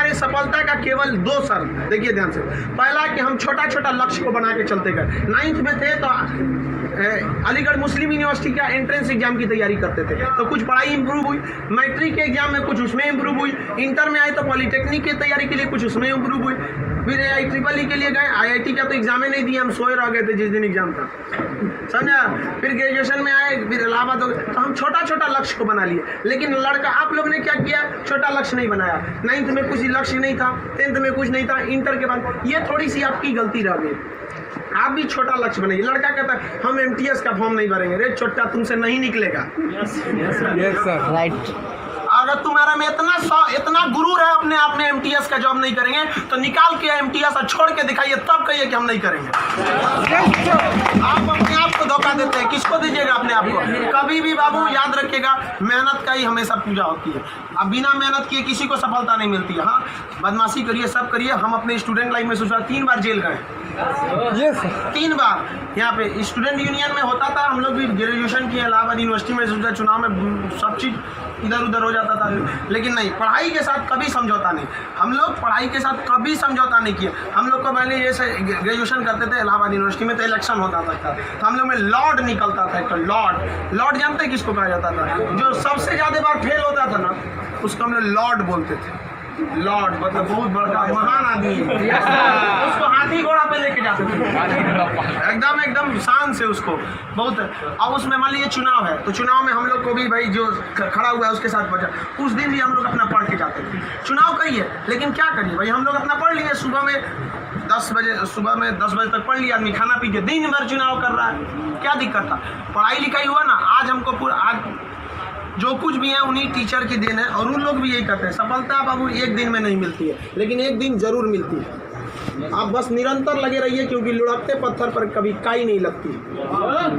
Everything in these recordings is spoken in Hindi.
हमारे सफलता का केवल 2 शर्त, देखिए ध्यान से। पहला कि हम छोटा छोटा लक्ष्य को बना के चलते गए। 9th में थे तो अलीगढ़ मुस्लिम यूनिवर्सिटी का एंट्रेंस एग्जाम की तैयारी करते थे, तो कुछ पढ़ाई इंप्रूव हुई। मैट्रिक के एग्जाम में कुछ उसमें इंप्रूव हुई। इंटर में आए तो पॉलिटेक्निक की तैयारी के लिए कुछ उसमें इंप्रूव हुई। फिर IEEE के लिए गए, IIT का तो एग्जाम ही नहीं दिया, हम सोए रह गए थे जिस दिन एग्जाम था, समझा। फिर ग्रेजुएशन में आए, फिर इलाहाबाद हो गए, तो हम छोटा छोटा लक्ष्य को बना लिए। लेकिन लड़का आप लोग ने क्या किया, छोटा लक्ष्य नहीं बनाया। 9th में कुछ लक्ष्य नहीं था, 10th में कुछ नहीं था, इंटर के बाद ये थोड़ी सी आपकी गलती रह गई। आप भी छोटा लक्ष्य बनाइए। लड़का कहता है हम MTS का फॉर्म नहीं भरेंगे, रे छोटा तुमसे नहीं निकलेगा। Yes sir, right. अगर तुम्हारा में इतना गुरूर है अपने आप में MTS का जॉब नहीं करेंगे, तो निकाल के MTS और छोड़ के दिखाइए, तब कहिए कि हम नहीं करेंगे। आप अपने आप को धोखा देते हैं, किसको दीजिएगा अपने आप को। कभी भी बाबू याद रखिएगा, मेहनत का ही हमेशा पूजा होती है। अब बिना मेहनत किए किसी को सफलता नहीं मिलती है। हाँ, बदमाशी करिए, सब करिए। हम अपने स्टूडेंट लाइफ में सोचा 3 बार जेल गए। यस 3 बार। यहाँ पे स्टूडेंट यूनियन में होता था, हम लोग भी ग्रेजुएशन किए इलाहाबाद यूनिवर्सिटी में, सोचा चुनाव में सब चीज़ इधर उधर हो जाता था, लेकिन नहीं, पढ़ाई के साथ कभी समझौता नहीं। हम लोग पढ़ाई के साथ कभी समझौता नहीं किए। हम लोग को पहले जैसे ग्रेजुएशन करते थे इलाहाबाद यूनिवर्सिटी में, तो इलेक्शन होता था, तो हम लोग में लॉर्ड निकलता था। तो लॉर्ड जानते हैं किसको कहा जाता था? जो सबसे ज़्यादा बार फेल होता था ना, उसको हम लोग लॉर्ड बोलते थे। लॉर्ड मतलब बहुत बड़ा महान आदमी है। उसको हाथी घोड़ा पे लेके जाते थे, एकदम शान से उसको बहुत। अब उसमें मान लीजिए चुनाव है, तो चुनाव में हम लोग को भी भाई जो खड़ा हुआ है उसके साथ बचा, उस दिन भी हम लोग अपना पढ़ के जाते थे। चुनाव करिए, लेकिन क्या करिए भाई, हम लोग अपना पढ़ लिए। सुबह में 10 बजे तक पढ़ लिया आदमी, खाना पी के दिन भर चुनाव कर रहा है, क्या दिक्कत था। पढ़ाई लिखाई हुआ ना, आज हमको आज जो कुछ भी है उन्हीं टीचर की देन है, और उन लोग भी यही करते हैं। सफलता बाबू एक दिन में नहीं मिलती है, लेकिन एक दिन जरूर मिलती है। आप बस निरंतर लगे रहिए, क्योंकि लुढ़कते पत्थर पर कभी काई नहीं लगती।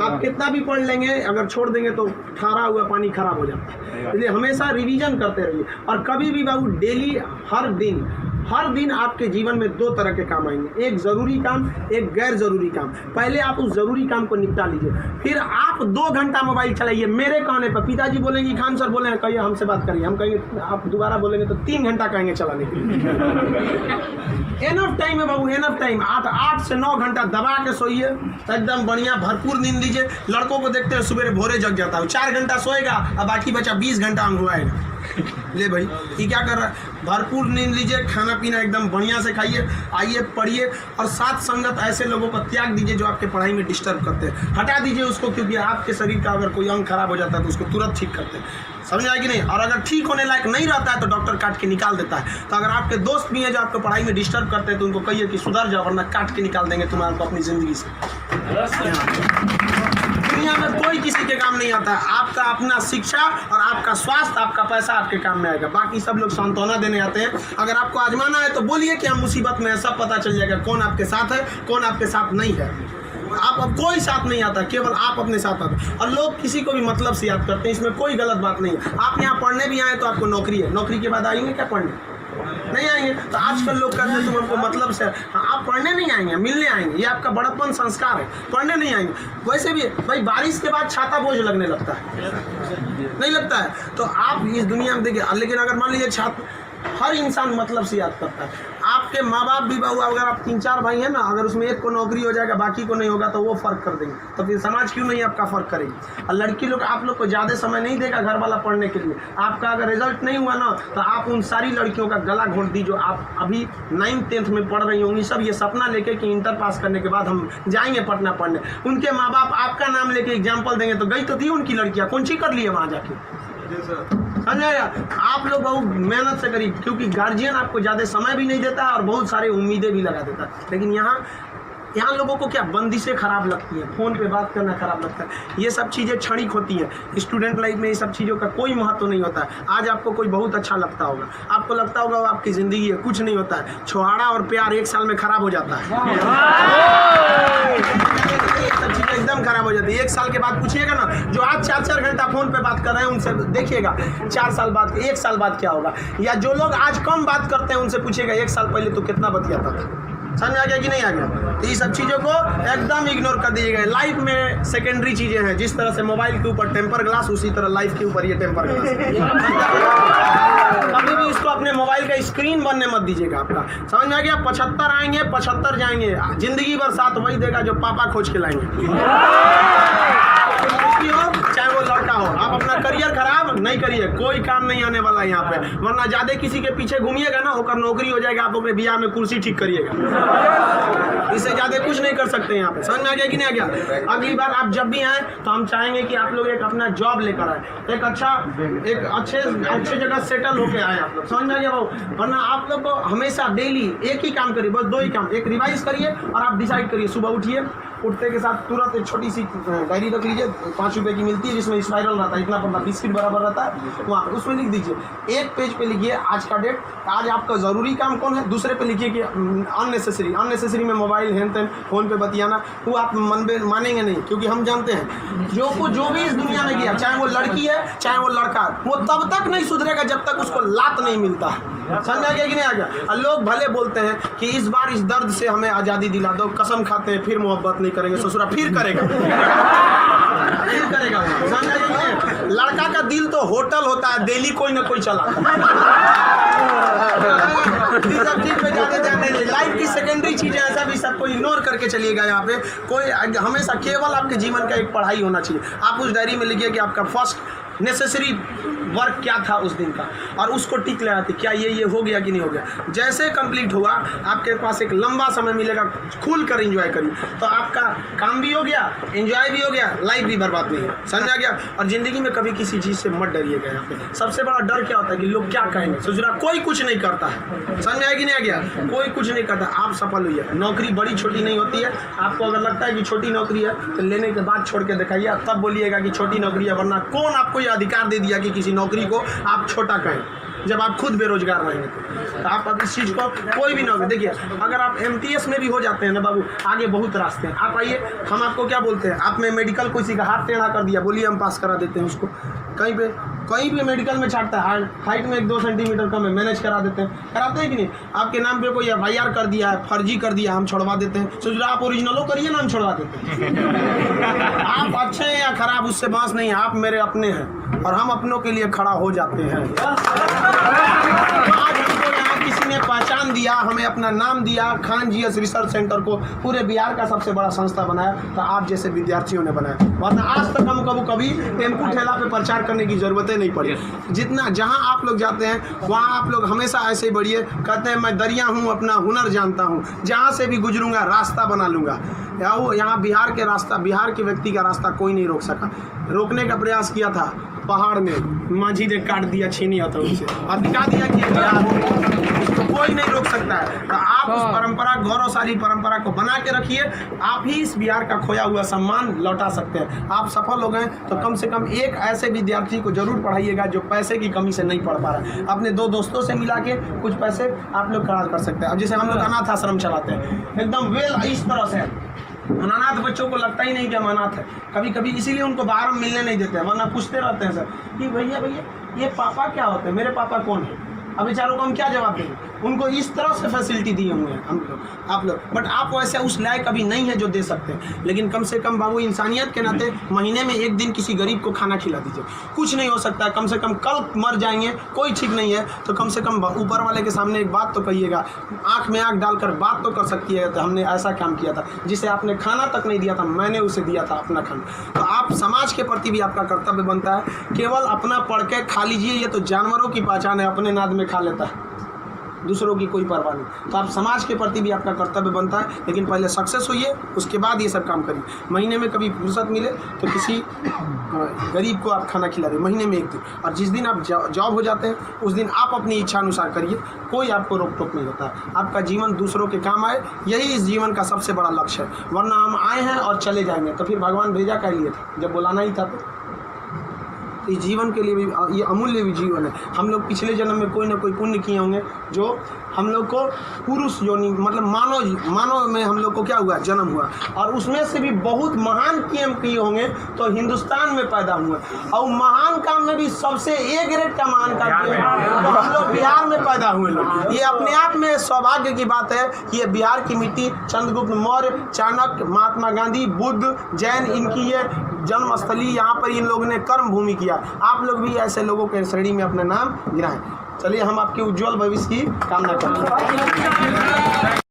आप कितना भी पढ़ लेंगे, अगर छोड़ देंगे तो ठहरा हुआ पानी खराब हो जाता है। इसलिए हमेशा रिवीजन करते रहिए, और कभी भी बाबू डेली हर दिन आपके जीवन में 2 तरह के काम आएंगे, एक ज़रूरी काम, एक गैर ज़रूरी काम। पहले आप उस ज़रूरी काम को निपटा लीजिए, फिर आप 2 घंटा मोबाइल चलाइए। मेरे कहने पर पिताजी बोलेंगे, खान सर बोलेंगे कहिए हमसे बात करिए, हम कहेंगे, आप दोबारा बोलेंगे तो 3 घंटा कहेंगे चलाने के लिए। एनफ टाइम है बाबू, एनफ टाइम। 8 से 9 घंटा दबा के सोइए, एकदम बढ़िया भरपूर नींद लीजिए। लड़कों को देखते हैं सुबह भोरे जग जाता है, 4 घंटा सोएगा और बाकी बचा 20 घंटा अंगुआएगा। ले भाई, ये क्या कर रहा है? भरपूर नींद लीजिए, खाना पीना एकदम बढ़िया से खाइए, आइए पढ़िए, और साथ संगत ऐसे लोगों को त्याग दीजिए जो आपके पढ़ाई में डिस्टर्ब करते हैं। हटा दीजिए उसको, क्योंकि आपके शरीर का अगर कोई अंग खराब हो जाता है तो उसको तुरंत ठीक करते हैं, समझ आए कि नहीं। और अगर ठीक होने लायक नहीं रहता है तो डॉक्टर काट के निकाल देता है। तो अगर आपके दोस्त भी हैं जो आपको पढ़ाई में डिस्टर्ब करते हैं, तो उनको कहिए कि सुधर जाओ, वरना काट के निकाल देंगे तुम्हारे अपनी ज़िंदगी से। दुनिया में कोई किसी के काम नहीं आता है। आपका अपना शिक्षा और आपका स्वास्थ्य, आपका पैसा आपके काम में आएगा। बाकी सब लोग सांत्वना देने आते हैं। अगर आपको आजमाना है तो बोलिए कि हम मुसीबत में है, सब पता चल जाएगा कौन आपके साथ है, कौन आपके साथ नहीं है। आप अब कोई साथ नहीं आता, केवल आप अपने साथ आते। और लोग किसी को भी मतलब से याद करते हैं, इसमें कोई गलत बात नहीं है। आप यहाँ पढ़ने भी आए तो आपको नौकरी है, नौकरी के बाद आएंगे क्या पढ़ने? नहीं आएंगे। तो आजकल लोग कहते हैं तुम हमको मतलब से, हाँ, आप पढ़ने नहीं आएंगे, मिलने आएंगे। ये आपका बड़प्पन संस्कार है, पढ़ने नहीं आएंगे। वैसे भी भाई बारिश के बाद छाता बोझ लगने लगता है, नहीं लगता है? तो आप इस दुनिया में देखिए, लेकिन अगर मान लीजिए छात्र, हर इंसान मतलब से याद करता है। आपके माँ बाप भी बाबू, अगर आप 3-4 भाई हैं ना, अगर उसमें एक को नौकरी हो जाएगा बाकी को नहीं होगा तो वो फ़र्क कर देंगे। तो फिर समाज क्यों नहीं आपका फ़र्क करेगी? और लड़की लोग, आप लोग को ज़्यादा समय नहीं देगा घर वाला पढ़ने के लिए। आपका अगर रिजल्ट नहीं हुआ ना, तो आप उन सारी लड़कियों का गला घोंट दी जो आप अभी 9th-10th में पढ़ रही होंगी। सब ये सपना लेके कि इंटर पास करने के बाद हम जाएंगे पटना पढ़ने। उनके माँ बाप आपका नाम लेके एग्जाम्पल देंगे तो गई तो थी उनकी लड़कियाँ, कौन सी कर लिए वहाँ जाके? समझाया? आप लोग बहुत मेहनत से करिए, क्योंकि गार्जियन आपको ज़्यादा समय भी नहीं देता है और बहुत सारे उम्मीदें भी लगा देता है। लेकिन यहाँ लोगों को क्या बंदिशें खराब लगती हैं, फ़ोन पे बात करना खराब लगता है। ये सब चीज़ें क्षणिक होती हैं। स्टूडेंट लाइफ में ये सब चीज़ों का कोई महत्व नहीं होता है। आज आपको कोई बहुत अच्छा लगता होगा, आपको लगता होगा वो आपकी ज़िंदगी है, कुछ नहीं होता है। छोहाड़ा और प्यार 1 साल में खराब हो जाता है। सब चीज़ें एकदम खराब हो जाती है। 1 साल के बाद पूछिएगा ना, जो आज 4-4 घंटा फ़ोन पे बात कर रहे हैं उनसे देखिएगा 4 साल बाद, 1 साल बाद क्या होगा। या जो लोग आज कम बात करते हैं उनसे पूछिएगा 1 साल पहले तो कितना बतियाता था। समझ में आ गया कि नहीं आ गया? तो ये सब चीज़ों को एकदम इग्नोर कर दीजिएगा। लाइफ में सेकेंडरी चीज़ें हैं, जिस तरह से मोबाइल के ऊपर टेम्पर ग्लास, उसी तरह लाइफ के ऊपर ये टेम्पर ग्लास। कभी भी इसको अपने मोबाइल का स्क्रीन बनने मत दीजिएगा आपका। समझ में आ गया? 75 आएंगे 75 जाएंगे, जिंदगी भर साथ वही देगा जो पापा खोज के लाएंगे। चाहे वो लड़का हो, आप अपना करियर खराब नहीं करिए, कोई काम नहीं आने वाला यहाँ पे। वरना ज्यादा किसी के पीछे घूमिएगा ना, होकर नौकरी हो जाएगा, आप अपने बियाह में कुर्सी ठीक करिएगा। इससे ज्यादा कुछ नहीं कर सकते यहाँ पे। समझ में आ गया कि नहीं आ गया? अगली बार आप जब भी आए तो हम चाहेंगे कि आप लोग एक अपना जॉब लेकर आए, एक अच्छे जगह सेटल होके आए आप लोग। समझ में आ गया भाव? वरना आप लोग को हमेशा डेली एक ही काम करिए, बस 2 ही काम। एक रिवाइज करिए और आप डिसाइड करिए। सुबह उठिए, उठते के साथ तुरंत एक छोटी सी डायरी रख लीजिए, 5 रुपए की मिलती है, जिसमें स्पाइरल रहता है, इतना पतला बिस्किट बराबर रहता है, वहाँ पे उसमें लिख दीजिए। एक पेज पे लिखिए आज का डेट, आज आपका ज़रूरी काम कौन है। दूसरे पे लिखिए कि अननेसेसरी में मोबाइल हैन तैन फ़ोन पे बतियाना, वो आप मानेंगे नहीं, क्योंकि हम जानते हैं जो भी इस दुनिया में किया, चाहे वो लड़की है चाहे वो लड़का है, वो तब तक नहीं सुधरेगा जब तक उसको लात नहीं मिलता है। समझ में आ गया कि नहीं आ गया? और लोग भले बोलते हैं कि इस बार इस दर्द से हमें आज़ादी दिला दो, कसम खाते हैं फिर मोहब्बत नहीं करेंगे, ससुरा फिर करेगा। फिर करेगा। समझ में आ गया कि नहीं? लड़का का दिल तो होटल होता है, दिल्ली कोई ना कोई चला। लाइफ की सेकेंडरी चीजें ऐसा भी सबको इग्नोर करके चलिएगा। यहाँ पे कोई हमेशा केवल आपके जीवन का एक पढ़ाई होना चाहिए। आप उस डायरी में लिखिए कि आपका फर्स्ट नेसेसरी वर्क क्या था उस दिन का, और उसको टिक लगाते क्या ये हो गया कि नहीं हो गया। जैसे कंप्लीट हुआ आपके पास एक लंबा समय मिलेगा, खुल कर एंजॉय करिए, तो आपका काम भी हो गया, एंजॉय भी हो गया, लाइफ भी बर्बाद नहीं है। समझ आ गया? और जिंदगी में कभी किसी चीज़ से मत डरिएगा। यहाँ पे सबसे बड़ा डर क्या होता है कि लोग क्या कहेंगे। ससुरा कोई कुछ नहीं करता है। समझ में आया कि नहीं आ गया? कोई कुछ नहीं करता। आप सफल हुई है। नौकरी बड़ी छोटी नहीं होती है। आपको अगर लगता है कि छोटी नौकरी है तो लेने के बाद छोड़ के दिखाइए, तब बोलिएगा कि छोटी नौकरी है। वरना कौन आपको ये अधिकार दे दिया कि किसी नौकरी को आप छोटा कहें, जब आप खुद बेरोजगार रहेंगे। तो आप अब इस चीज़ को कोई भी नौकरी देखिए, अगर आप MTS में भी हो जाते हैं ना बाबू, आगे बहुत रास्ते हैं। आप आइए, हम आपको क्या बोलते हैं, आप में मेडिकल किसी का हाथ टेढ़ा कर दिया, बोलिए हम पास करा देते हैं उसको। कहीं पे मेडिकल में छाटता है, हाइट में 1-2 सेंटीमीटर कम है, मैनेज करा देते हैं। कराते हैं कि नहीं? आपके नाम पे कोई FIR कर दिया है, फर्जी कर दिया, हम छोड़वा देते हैं। सोच रहे आप ओरिजिनलो करिए ना, हम छोड़वा देते हैं। आप अच्छे हैं या खराब उससे बात नहीं है, आप मेरे अपने हैं और हम अपनों के लिए खड़ा हो जाते हैं। आज हमको यहाँ किसी ने पहचान दिया, हमें अपना नाम दिया, खान GS रिसर्च सेंटर को पूरे बिहार का सबसे बड़ा संस्था बनाया, तो आप जैसे विद्यार्थियों ने बनाया। वरना आज तक हम कभी टेम्पू ठेला पे प्रचार करने की जरूरतें नहीं पड़ी। जितना जहाँ आप लोग जाते हैं वहाँ आप लोग हमेशा ऐसे ही बढ़िए। कहते हैं मैं दरिया हूँ, अपना हुनर जानता हूँ, जहाँ से भी गुजरूंगा रास्ता बना लूँगा। यहाँ बिहार के व्यक्ति का रास्ता कोई नहीं रोक सका। रोकने का प्रयास किया था पहाड़ में, माझी ने काट दिया छीनी होता उनसे और दिखा दिया कि इसको कोई नहीं रोक सकता है। तो आप उस परंपरा, गौरवशाली परंपरा को बना के रखिए। आप ही इस बिहार का खोया हुआ सम्मान लौटा सकते हैं। आप सफल हो गए तो कम से कम एक ऐसे विद्यार्थी को जरूर पढ़ाइएगा जो पैसे की कमी से नहीं पढ़ पा रहा है। अपने 2 दोस्तों से मिला के कुछ पैसे आप लोग खर्च कर सकते हैं। अब जैसे हम लोग अनाथ आश्रम चलाते हैं, एकदम वेल इस तरह से अनाथ बच्चों को लगता ही नहीं कि हम अनाथ है। कभी कभी इसीलिए उनको बाहर हम मिलने नहीं देते हैं, वरना पूछते रहते हैं सर कि भैया ये पापा क्या होते हैं, मेरे पापा कौन है। अब बेचारों को हम क्या जवाब देंगे? उनको इस तरह से फैसिलिटी दिए हुए हैं हम लोग, आप लोग। बट आप वैसे उस लायक कभी नहीं है जो दे सकते हैं। लेकिन कम से कम बाबू इंसानियत के नाते महीने में 1 दिन किसी गरीब को खाना खिला दीजिए। कुछ नहीं हो सकता है, कम से कम कल मर जाएंगे, कोई ठीक नहीं है, तो कम से कम ऊपर वाले के सामने एक बात तो कहिएगा। आँख में आँख डालकर बात तो कर सकती है, तो हमने ऐसा काम किया था जिसे आपने खाना तक नहीं दिया था, मैंने उसे दिया था अपना खाना। तो आप समाज के प्रति भी आपका कर्तव्य बनता है। केवल अपना पढ़ के खा लीजिए, ये तो जानवरों की पहचान है, अपने नाद में खा लेता है, दूसरों की कोई परवाह नहीं। तो आप समाज के प्रति भी आपका कर्तव्य बनता है, लेकिन पहले सक्सेस होइए, उसके बाद ये सब काम करिए। महीने में कभी फुर्सत मिले तो किसी गरीब को आप खाना खिला दें, महीने में 1 दिन। और जिस दिन आप जॉब हो जाते हैं उस दिन आप अपनी इच्छा अनुसार करिए, कोई आपको रोक टोक नहीं होता है। आपका जीवन दूसरों के काम आए, यही इस जीवन का सबसे बड़ा लक्ष्य है। वरना हम आए हैं और चले जाएंगे, तो फिर भगवान भेजा कर लिए था जब बुलाना ही था। तो इस जीवन के लिए भी ये अमूल्य भी जीवन है। हम लोग पिछले जन्म में कोई ना कोई पुण्य किए होंगे जो हम लोग को पुरुष योनि मतलब मानव में हम लोग को क्या हुआ, जन्म हुआ, और उसमें से भी बहुत महान काम किए होंगे तो हिंदुस्तान में पैदा हुए, और महान काम में भी सबसे ए ग्रेड का महान काम किए तो हम लोग बिहार में पैदा हुए लोग। ये अपने आप में सौभाग्य की बात है कि ये बिहार की मिट्टी, चंद्रगुप्त मौर्य, चाणक्य, महात्मा गांधी, बुद्ध, जैन, इनकी ये जन्मस्थली, यहाँ पर इन लोगों ने कर्म भूमि किया। आप लोग भी ऐसे लोगों के श्रेणी में अपना नाम गिराएं। चलिए हम आपके उज्जवल भविष्य की कामना करते हैं।